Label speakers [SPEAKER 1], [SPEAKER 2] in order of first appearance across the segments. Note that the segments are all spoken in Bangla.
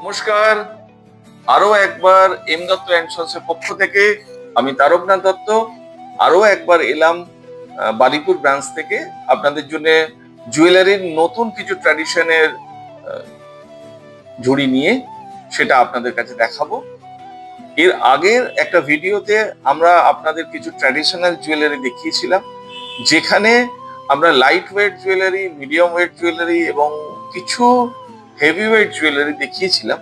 [SPEAKER 1] নমস্কার, আরো একবার এম দত্ত অ্যান্ড সন্সের পক্ষ থেকে আমি তারকনাথ দত্ত আরো একবার এলাম বারুইপুর ব্রাঞ্চ থেকে আপনাদের জন্য জুয়েলারির নতুন কিছু ট্র্যাডিশনের ঝুড়ি নিয়ে সেটা আপনাদের কাছে দেখাবো। এর আগের একটা ভিডিওতে আমরা আপনাদের কিছু ট্র্যাডিশনাল জুয়েলারি দেখিয়েছিলাম, যেখানে আমরা light weight jewellery, medium weight jewellery এবং কিছু হেভি ওয়েট জুয়েলারি দেখিয়েছিলাম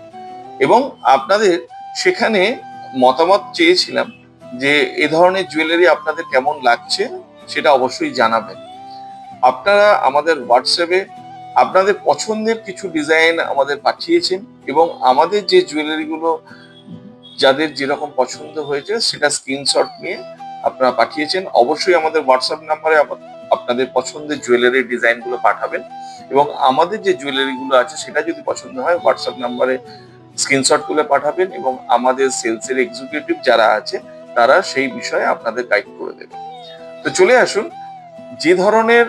[SPEAKER 1] এবং আপনাদের সেখানে মতামত চেয়েছিলাম যে এ ধরনের জুয়েলারি আপনাদের কেমন লাগছে সেটা অবশ্যই জানাবেন। আপনারা আমাদের হোয়াটসঅ্যাপে আপনাদের পছন্দের কিছু ডিজাইন আমাদের পাঠিয়েছেন এবং আমাদের যে জুয়েলারিগুলো যাদের যেরকম পছন্দ হয়েছে সেটা স্ক্রিনশট নিয়ে আপনারা পাঠিয়েছেন। অবশ্যই আমাদের হোয়াটসঅ্যাপ নাম্বারে আপনাদের পছন্দের জুয়েলারির ডিজাইনগুলো পাঠাবেন এবং আমাদের যে জুয়েলারিগুলো আছে সেটা যদি পছন্দ হয় হোয়াটসঅ্যাপ নাম্বারে স্ক্রিনশট তুলে পাঠাবেন এবং আমাদের সেলসের এক্সিকিউটিভ যারা আছে তারা সেই বিষয়ে আপনাদের গাইড করে দেবে। তো চলে আসুন, যে ধরনের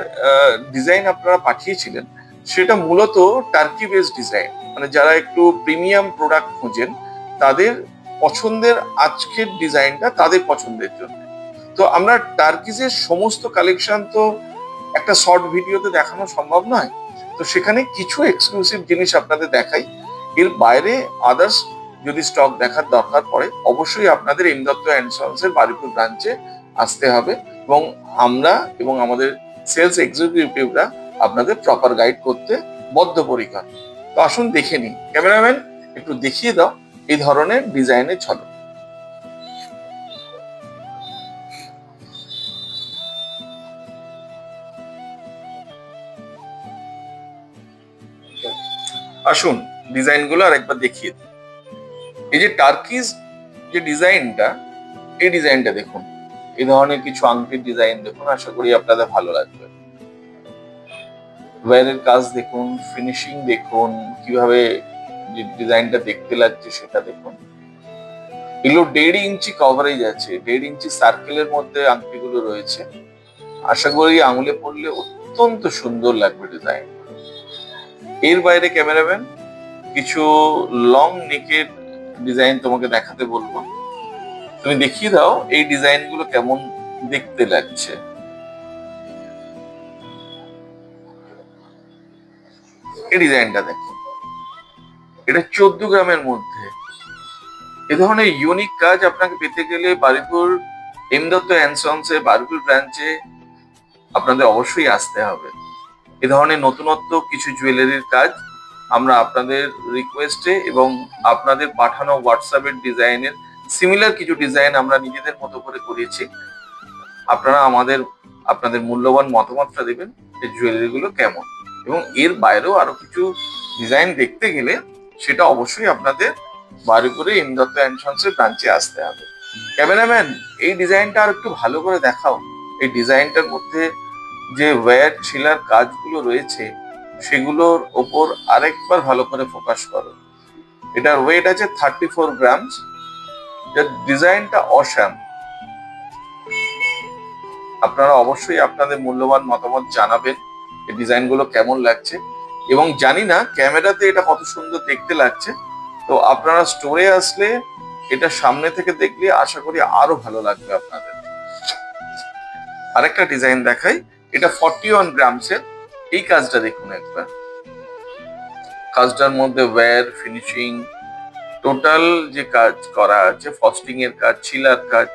[SPEAKER 1] ডিজাইন আপনারা পাঠিয়েছিলেন সেটা মূলত টার্কি বেস ডিজাইন, মানে যারা একটু প্রিমিয়াম প্রোডাক্ট খোঁজেন তাদের পছন্দের আজকের ডিজাইনটা তাদের পছন্দের জন্য। তো আমরা টার্কিজের সমস্ত কালেকশন তো একটা শর্ট ভিডিওতে দেখানো সম্ভব নয়, তো সেখানে কিছু এক্সক্লুসিভ জিনিস আপনাদের দেখাই। এর বাইরে আদার্স যদি স্টক দেখার দরকার পড়ে অবশ্যই আপনাদের এম দত্ত অ্যান্ড সন্সের বারুইপুর ব্রাঞ্চে আসতে হবে এবং আমরা এবং আমাদের সেলস এক্সিকিউটিভরা আপনাদের প্রপার গাইড করতে বদ্ধপরিকর। তো আসুন দেখে নিই, ক্যামেরাম্যান একটু দেখিয়ে দাও এই ধরনের ডিজাইনের ঝলক। আসুন ডিজাইনগুলো আরেকবার দেখিয়ে দিই। এই যে টার্কিজ যে ডিজাইনটা, এই ডিজাইনটা দেখুন, এই ধরনের কিছু আংটির ডিজাইন দেখুন, আশা করি আপনাদের ভালো লাগবে। ওয়্যারের কাজ দেখুন, ফিনিশিং দেখুন, কিভাবে যে ডিজাইনটা দেখতে লাগছে সেটা দেখুন। এগুলো 1.5 ইঞ্চি কভারেজ আছে, 1.5 ইঞ্চি সার্কেলের মধ্যে আংটিগুলো রয়েছে। আশা করি আঙুলে পড়লে অত্যন্ত সুন্দর লাগবে ডিজাইন। এর বাইরে ক্যামেরাম্যান কিছু লং নেকের ডিজাইন তোমাকে দেখাতে বলবো, তুমি দেখিয়ে দাও এই ডিজাইনগুলো কেমন দেখতে লাগছে। এই ডিজাইনটা দেখো, এটা 14 গ্রামের মধ্যে। এ ধরনের ইউনিক কাজ আপনাকে পেতে গেলে বারুইপুর এম দত্ত অ্যান্ড সন্সের বারুইপুর ব্রাঞ্চে আপনাদের অবশ্যই আসতে হবে। এ ধরনের নতুনত্ব কিছু জুয়েলারির কাজ আমরা আপনাদের রিকোয়েস্টে এবং আপনাদের পাঠানো হোয়াটসঅ্যাপের ডিজাইনের সিমিলার কিছু ডিজাইন আমরা নিজেদের মতো করে করেছি। আপনারা আপনাদের মূল্যবান মতামতটা দেবেন এই জুয়েলারিগুলো কেমন, এবং এর বাইরেও আরো কিছু ডিজাইন দেখতে গেলে সেটা অবশ্যই আপনাদের বারুইপুরে এম দত্ত অ্যান্ড সন্সের ব্রাঞ্চে আসতে হবে। ক্যামেরাম্যান এই ডিজাইনটা আর একটু ভালো করে দেখাও। এই ডিজাইনটার মধ্যে যে ওয়্যার ছিলার কাজগুলো রয়েছে সেগুলোর ওপর আরেকবার ভালো করে ফোকাস করো। এটার ওয়েট আছে 34 গ্রামস। এর ডিজাইনটা অসাম। আপনারা অবশ্যই আপনাদের মূল্যবান মতামত জানাবেন এই ডিজাইনগুলো কেমন লাগছে, এবং জানি না ক্যামেরাতে এটা কত সুন্দর দেখতে লাগছে, তো আপনারা স্টোরে আসলে এটা সামনে থেকে দেখলে আশা করি আরো ভালো লাগবে আপনাদের। আরেকটা ডিজাইন দেখাই, এটা 41 গ্রামসের। এই কাজটা দেখুন একবার, কাজটার মধ্যে ওয়্যার, ফিনিশিং, টোটাল যে কাজ করা আছে, ফস্টিং এর কাজ, ছিলার কাজ,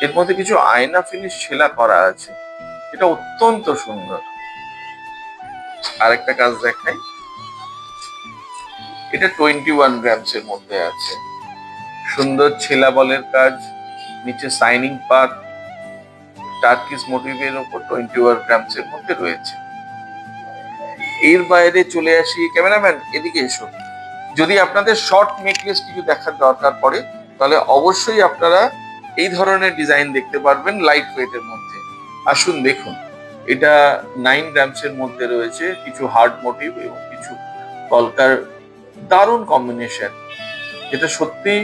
[SPEAKER 1] এর মধ্যে কিছু আয়না ফিনিশ ছেলা করা আছে, এটা অত্যন্ত সুন্দর। আরেকটা কাজ দেখাই, এটা 21 গ্রামসের মধ্যে আছে। সুন্দর ছেলা বলের কাজ, নিচে সাইনিং পার্ট, টার্কিশ মোটিভের উপর 21 গ্রামসের মধ্যে রয়েছে। এর বাইরে চলে আসি, ক্যামেরাম্যান এদিকে এসো। যদি আপনাদের শর্ট নেকলেস কিছু দেখার দরকার পড়ে তাহলে অবশ্যই আপনারা এই ধরনের ডিজাইন দেখতে পারবেন লাইট ওয়েটের মধ্যে। আসুন দেখুন, এটা 9 গ্রামসের মধ্যে রয়েছে, কিছু হার্ড মোটিভ এবং কিছু কলকার, দারুণ কম্বিনেশন। এটা সত্যি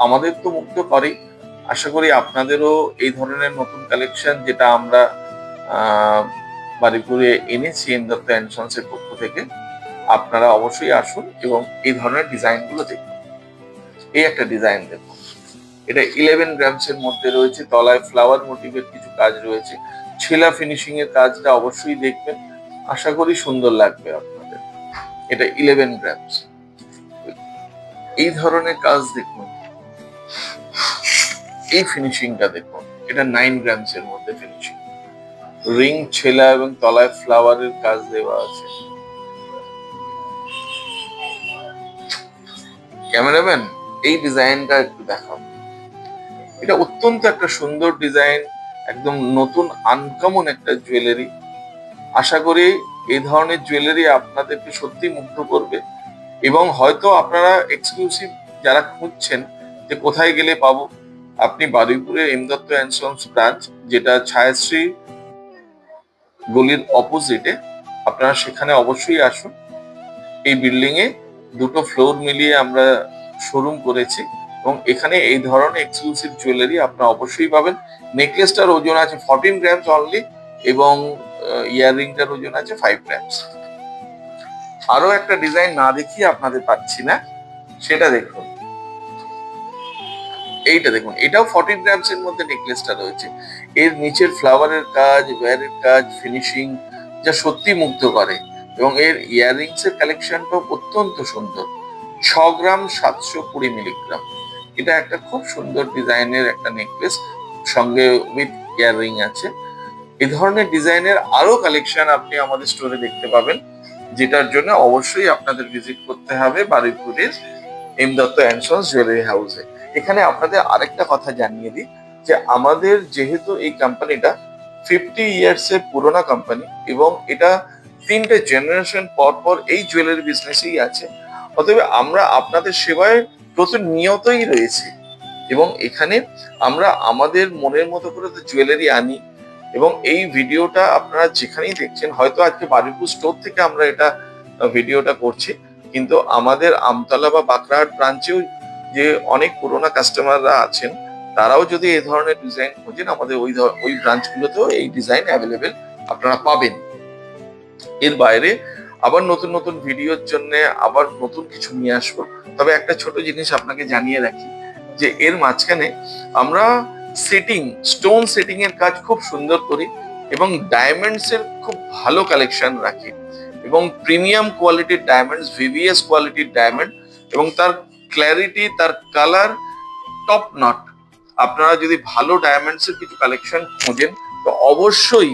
[SPEAKER 1] আমাদের তো মুগ্ধ করে। আশা করি আপনাদেরও এই ধরনের নতুন কালেকশন যেটা আমরা বারুইপুরে এনেছি এম দত্ত অ্যান্ড সন্সের পক্ষ থেকে, আপনারা অবশ্যই আসুন এবং এই ধরনের ডিজাইনগুলো দেখুন। এই একটা ডিজাইন দেখুন, এটা 11 গ্রামস এর মধ্যে রয়েছে, তলায় ফ্লাওয়ার মোটিভের কিছু কাজ রয়েছে। ছেলা ফিনিশিং এর কাজটা অবশ্যই দেখবেন, আশা করি সুন্দর লাগবে আপনাদের। এটা 11 গ্রামস। এই ধরনের কাজ দেখুন, এই ফিনিশিংটা দেখুন, এটা 9 গ্রামস এর মধ্যে ফিনিশিং, রিং ছেলা এবং তলায় ফ্লাওয়ারের কাজ দেওয়া আছে। ক্যামেরাম্যান এই ডিজাইনটা একটু দেখাও। এটা অত্যন্ত একটা সুন্দর ডিজাইন, একদম নতুন আনকমন একটা জুয়েলারি। আশা করি এই ধরনের জুয়েলারি আপনাদেরকে সত্যি মুগ্ধ করবে এবং হয়তো আপনারা এক্সক্লুসিভ যারা খুঁজছেন যে কোথায় গেলে পাবো, আপনি বারুইপুরের M Dutta and sons branch, যেটা ছায়াশ্রী গলির অপোজিটে, আপনারা সেখানে অবশ্যই আসুন। এই বিল্ডিং এ দুটো ফ্লোর মিলিয়ে আমরা শোরুম করেছি এবং এখানে এই ধরনের এক্সক্লুসিভ জুয়েলারি আপনারা অবশ্যই পাবেন। নেকলেসটার ওজন আছে 14 গ্রামস অনলি এবং ইয়াররিংটার ওজন আছে 5 গ্রামস। আরো একটা ডিজাইন না দেখিয়ে আপনাদের পাচ্ছি না, সেটা দেখুন। এইটা দেখুন, এটাও 14 গ্রামস এর মধ্যে নেকলেসটা রয়েছে। এর নিচের ফ্লাওয়ারের কাজ, ওয়্যারের কাজ, ফিনিশিং যা সত্যি মুগ্ধ করে এবং এর ইয়াররিংস এর কালেকশনটাও অত্যন্ত সুন্দর। 6 গ্রাম 720 মিলিগ্রাম। এটা একটা খুব সুন্দর ডিজাইনের একটা নেকলেস, সঙ্গে উইথ ইয়াররিং আছে। এই ধরনের ডিজাইনের আরো কালেকশন আপনি আমাদের স্টোরে দেখতে পাবেন, যেটার জন্য অবশ্যই আপনাদের ভিজিট করতে হবে বারুইপুরের M Dutta and sons jewellery হাউসে। এখানে আপনাদের আরেকটা কথা জানিয়ে দিই যে আমাদের যেহেতু এই কোম্পানিটা 50 ইয়ার্স এর পুরোনো কোম্পানি এবং এটা 3টে জেনারেশন পর পর এই জুয়েলারি বিজনেসেই আছে, অতএব আমরা আপনাদের সেবায় প্রতিনিয়তই রয়েছি এবং এখানে আমরা আমাদের মনের মতো করে তো জুয়েলারি আনি। এবং এই ভিডিওটা আপনারা যেখানেই দেখছেন, হয়তো আজকে বারুইপুর স্টোর থেকে আমরা এটা ভিডিওটা করছি, কিন্তু আমাদের আমতলা বা বাঁকড়াহাট ব্রাঞ্চেও যে অনেক পুরোনো কাস্টমাররা আছেন, তারাও যদি এই ধরনের ডিজাইন খোঁজেন, আমাদের ওই ব্রাঞ্চগুলোতেও এই ডিজাইন অ্যাভেলেবেল আপনারা পাবেন। এর বাইরে আবার নতুন নতুন ভিডিওর জন্য আবার নতুন কিছু নিয়ে আসবো। তবে একটা ছোট জিনিস আপনাকে জানিয়ে রাখি যে এর মাঝখানে আমরা সেটিং, স্টোন সেটিং এর কাজ খুব সুন্দর করি এবং ডায়মন্ডস এর খুব ভালো কালেকশন রাখি এবং প্রিমিয়াম কোয়ালিটির ডায়মন্ডস, ভিভিএস কোয়ালিটির ডায়মন্ড এবং তার ক্ল্যারিটি, তার কালার টপ নট। আপনারা যদি ভালো ডায়মন্ডস এর কিছু কালেকশন খোঁজেন তো অবশ্যই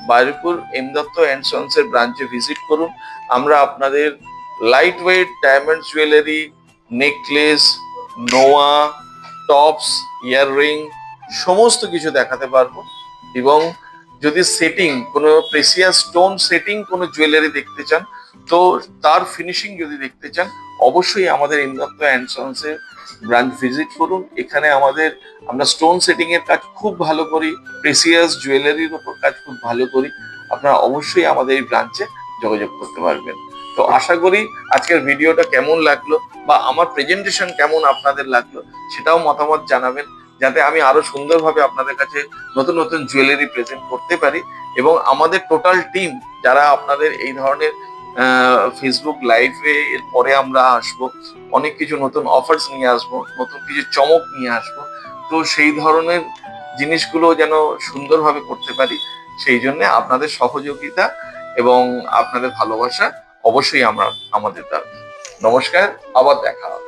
[SPEAKER 1] Baruipur M Dutta and sons এর ব্রাঞ্চে ভিজিট করুন। আমরা আপনাদের light weight diamond jewellery, necklace, নোয়া, টপস, ইয়াররিং সমস্ত কিছু দেখাতে পারবো এবং যদি সেটিং, কোনো প্রেসিয়াস স্টোন সেটিং কোনো জুয়েলারি দেখতে চান, তো তার ফিনিশিং যদি দেখতে চান, অবশ্যই আমাদের এম দত্ত অ্যান্ড সন্স এর ব্রাঞ্চ ভিজিট করুন। এখানে আমরা স্টোন সেটিং এর কাজ খুব ভালো করি, প্রেসিয়াস জুয়েলারির উপর কাজ খুব ভালো করি। আপনারা অবশ্যই আমাদের এই ব্রাঞ্চে যোগাযোগ করতে পারবেন। তো আশা করি আজকের ভিডিওটা কেমন লাগলো বা আমার প্রেজেন্টেশন কেমন আপনাদের লাগলো সেটাও মতামত জানাবেন, যাতে আমি আরো সুন্দরভাবে আপনাদের কাছে নতুন নতুন জুয়েলারি প্রেজেন্ট করতে পারি। এবং আমাদের টোটাল টিম যারা আপনাদের এই ধরনের ফেসবুক লাইভে এর পরে আমরা আসবো, অনেক কিছু নতুন অফার্স নিয়ে আসবো, নতুন কিছু চমক নিয়ে আসবো, তো সেই ধরনের জিনিসগুলো যেন সুন্দরভাবে করতে পারি, সেই জন্য আপনাদের সহযোগিতা এবং আপনাদের ভালোবাসা অবশ্যই আমাদের দরকার। নমস্কার, আবার দেখা হবে।